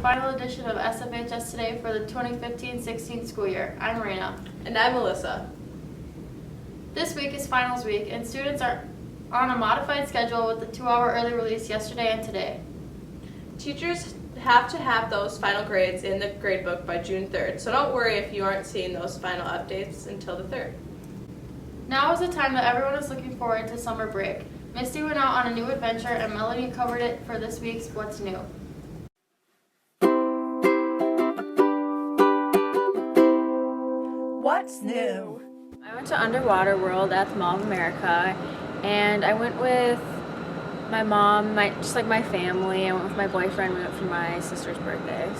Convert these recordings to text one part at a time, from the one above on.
final edition of SFHS Today for the 2015-16 school year. I'm Raina. And I'm Melissa. This week is finals week, and students are on a modified schedule with the 2-hour early release yesterday and today. Teachers have to have those final grades in the gradebook by June 3rd, so don't worry if you aren't seeing those final updates until the 3rd. Now is the time that everyone is looking forward to summer break. Misty went out on a new adventure, and Melanie covered it for this week's What's New. What's new? I went to Underwater World at the Mall of America, and I went with my mom, just like my family. I went with my boyfriend. We went for my sister's birthday.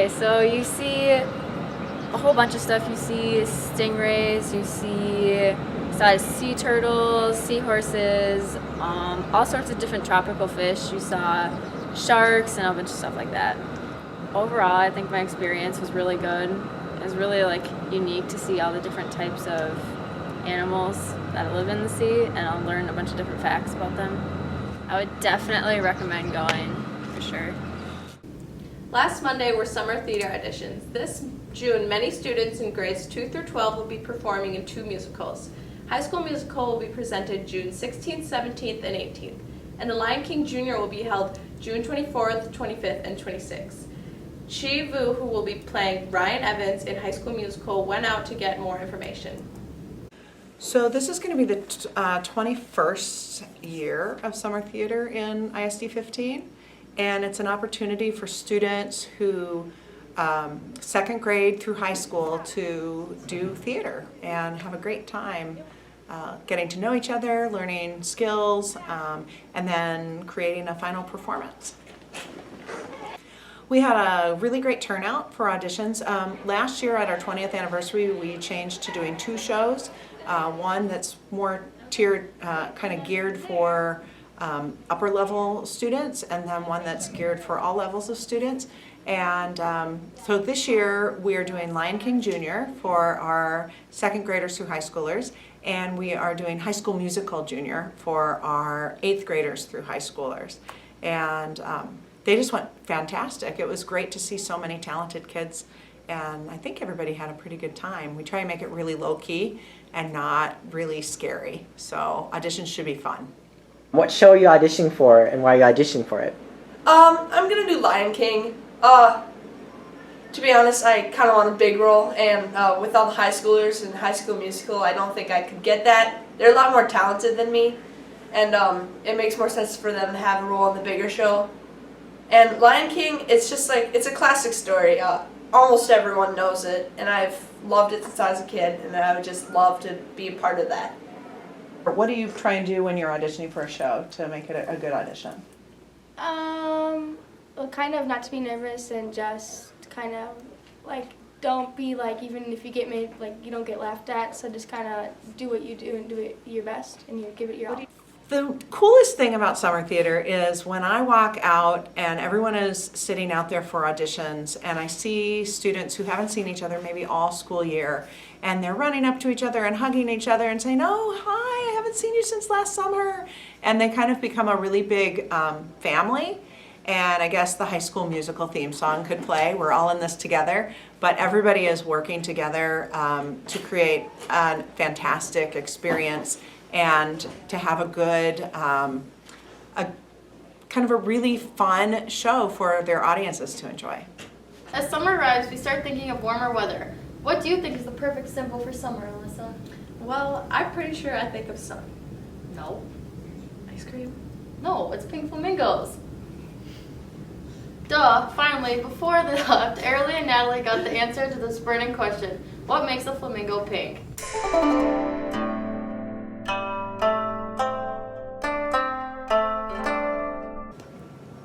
So you see a whole bunch of stuff. You see stingrays, saw sea turtles, seahorses, all sorts of different tropical fish. You saw sharks and a bunch of stuff like that. Overall, I think my experience was really good. It was really unique to see all the different types of animals that live in the sea, and I'll learn a bunch of different facts about them. I would definitely recommend going, for sure. Last Monday were summer theater auditions. This June, many students in grades 2 through 12 will be performing in 2 musicals. High School Musical will be presented June 16th, 17th, and 18th, and The Lion King Jr. will be held June 24th, 25th, and 26th. Chi Vu, who will be playing Ryan Evans in High School Musical, went out to get more information. So this is going to be the 21st year of summer theater in ISD 15, and it's an opportunity for students who second grade through high school to do theater and have a great time getting to know each other, learning skills, and then creating a final performance. We had a really great turnout for auditions. Last year at our 20th anniversary, we changed to doing 2 shows. One that's more tiered, kind of geared for upper level students, and then one that's geared for all levels of students. And so this year we are doing Lion King Jr. for our second graders through high schoolers, and we are doing High School Musical Jr. for our 8th graders through high schoolers. And they just went fantastic. It was great to see so many talented kids, and I think everybody had a pretty good time. We try and make it really low key and not really scary, so auditions should be fun. What show are you auditioning for, and why are you auditioning for it? I'm gonna do Lion King. To be honest, I kind of want a big role, and with all the high schoolers in High School Musical, I don't think I could get that. They're a lot more talented than me, and it makes more sense for them to have a role in the bigger show. And Lion King, it's just it's a classic story. Almost everyone knows it, and I've loved it since I was a kid, and I would just love to be a part of that. What do you try and do when you're auditioning for a show to make it a good audition? Well, kind of not to be nervous, and just kind of don't be even if you get made, you don't get laughed at, so just kind of do what you do and do it your best, and you give it your all. The coolest thing about summer theater is when I walk out and everyone is sitting out there for auditions, and I see students who haven't seen each other maybe all school year, and they're running up to each other and hugging each other and saying, "Oh, hi, I haven't seen you since last summer." And they kind of become a really big family. And I guess the High School Musical theme song could play. We're all in this together, but everybody is working together to create a fantastic experience and to have a good, kind of a really fun show for their audiences to enjoy. As summer arrives, we start thinking of warmer weather. What do you think is the perfect symbol for summer, Alyssa? Well, I'm pretty sure I think of sun. No. Ice cream? No, it's pink flamingos. Duh, finally, before they left, Airly and Natalie got the answer to the spurning question, what makes a flamingo pink?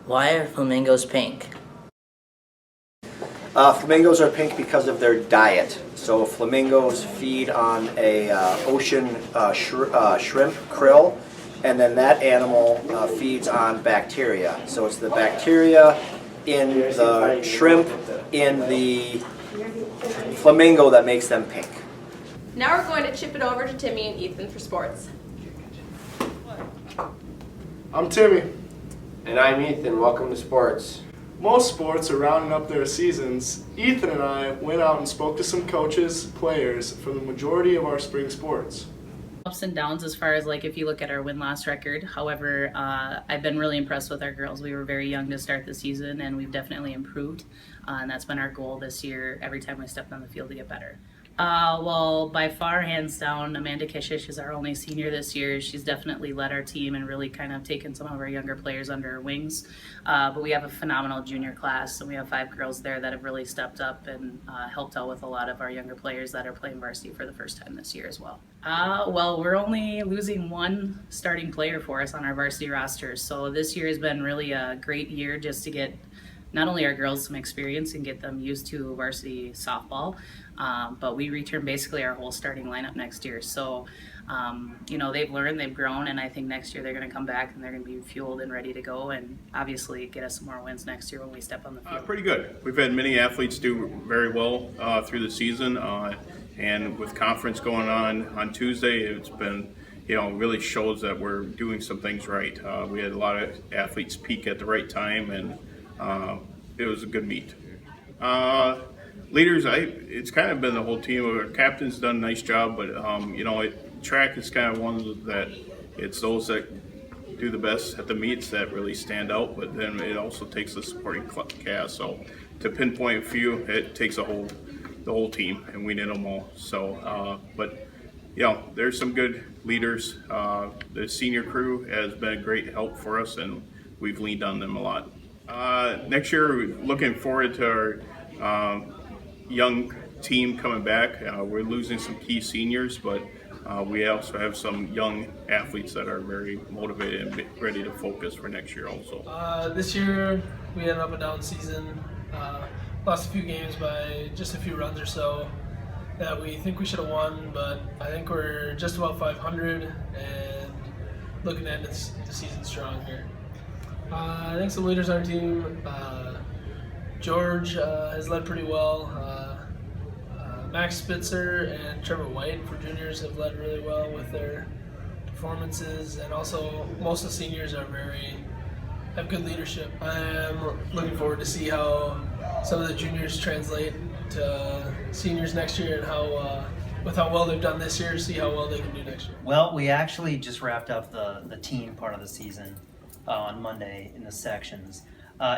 Why are flamingos pink? Flamingos are pink because of their diet. So flamingos feed on a ocean shrimp krill, and then that animal feeds on bacteria. So it's the bacteria in the shrimp in the flamingo that makes them pink. Now we're going to chip it over to Timmy and Ethan for sports. I'm Timmy. And I'm Ethan. Welcome to sports. most sports are rounding up their seasons, Ethan and I went out and spoke to some coaches, players from the majority of our spring sports. Ups and downs as far as like if you look at our win-loss record. However, I've been really impressed with our girls. We were very young to start the season and we've definitely improved. And that's been our goal this year, every time we stepped on the field, to get better. Well, by far, hands down, Amanda Kishish is our only senior this year. She's definitely led our team and really kind of taken some of our younger players under her wings. But we have a phenomenal junior class, and we have 5 girls there that have really stepped up and helped out with a lot of our younger players that are playing varsity for the first time this year as well. Well, we're only losing 1 starting player for us on our varsity roster. So this year has been really a great year just to get not only our girls some experience and get them used to varsity softball, but we return basically our whole starting lineup next year. So, you know, they've learned, they've grown, and I think next year they're going to come back and they're going to be fueled and ready to go and obviously get us some more wins next year when we step on the field. Pretty good. We've had many athletes do very well through the season, and with conference going on Tuesday, it's been, you know, really shows that we're doing some things right. We had a lot of athletes peak at the right time, and it was a good meet. Leaders, it's kind of been the whole team. Our captain's done a nice job, but you know, track is kind of one that it's those that do the best at the meets that really stand out. But then it also takes the supporting cast. So to pinpoint a few, it takes the whole team, and we need them all. So, but you know, there's some good leaders. The senior crew has been a great help for us, and we've leaned on them a lot. Next year, we're looking forward to our young team coming back. We're losing some key seniors, but we also have some young athletes that are very motivated and ready to focus for next year also. This year, we had an up and down season. Lost a few games by just a few runs or so that we think we should have won, but I think we're just about 500 and looking to end the season strong here. I think some leaders on our team, George has led pretty well. Max Spitzer and Trevor White for juniors have led really well with their performances, and also most of the seniors have good leadership. I am looking forward to see how some of the juniors translate to seniors next year, and how with how well they've done this year, see how well they can do next year. Well, we actually just wrapped up the team part of the season on Monday in the sections.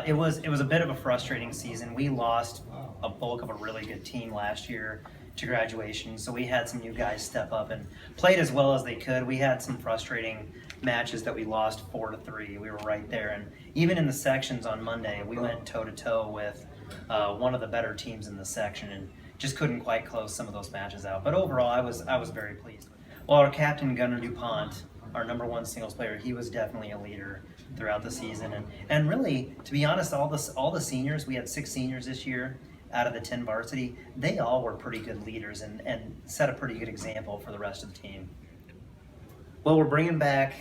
It was a bit of a frustrating season. We lost a bulk of a really good team last year to graduation, so we had some new guys step up and played as well as they could. We had some frustrating matches that we lost 4-3. We were right there, and even in the sections on Monday, we went toe-to-toe with one of the better teams in the section and just couldn't quite close some of those matches out. But overall, I was very pleased. Well, our captain, Gunnar DuPont, our #1 singles player, he was definitely a leader throughout the season, and really, to be honest, all the seniors, we had 6 seniors this year out of the 10 varsity, they all were pretty good leaders and set a pretty good example for the rest of the team. Well, we're bringing back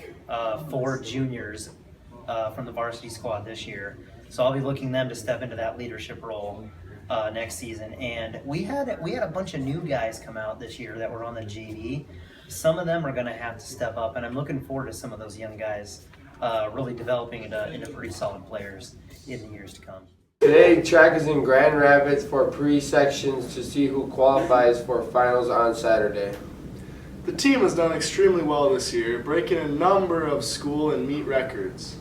4 juniors from the varsity squad this year, so I'll be looking them to step into that leadership role next season. And we had a bunch of new guys come out this year that were on the JV. Some of them are going to have to step up, and I'm looking forward to some of those young guys really developing into pretty solid players in the years to come. Today, track is in Grand Rapids for pre-sections to see who qualifies for finals on Saturday. The team has done extremely well this year, breaking a number of school and meet records.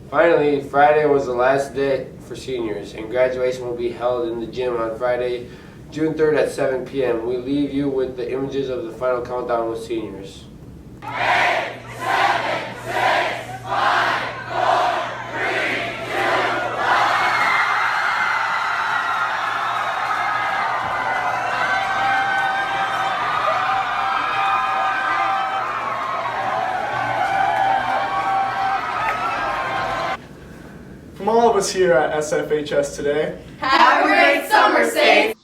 Finally, Friday was the last day for seniors, and graduation will be held in the gym on Friday, June 3rd at 7 p.m. We leave you with the images of the final countdown with seniors. 8, 7, 6, 5, 4, 3, 2, 1. From all of us here at SFHS Today, have a great summer, Safe!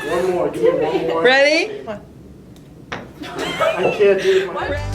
One more, give me one more. Ready? I can't do it.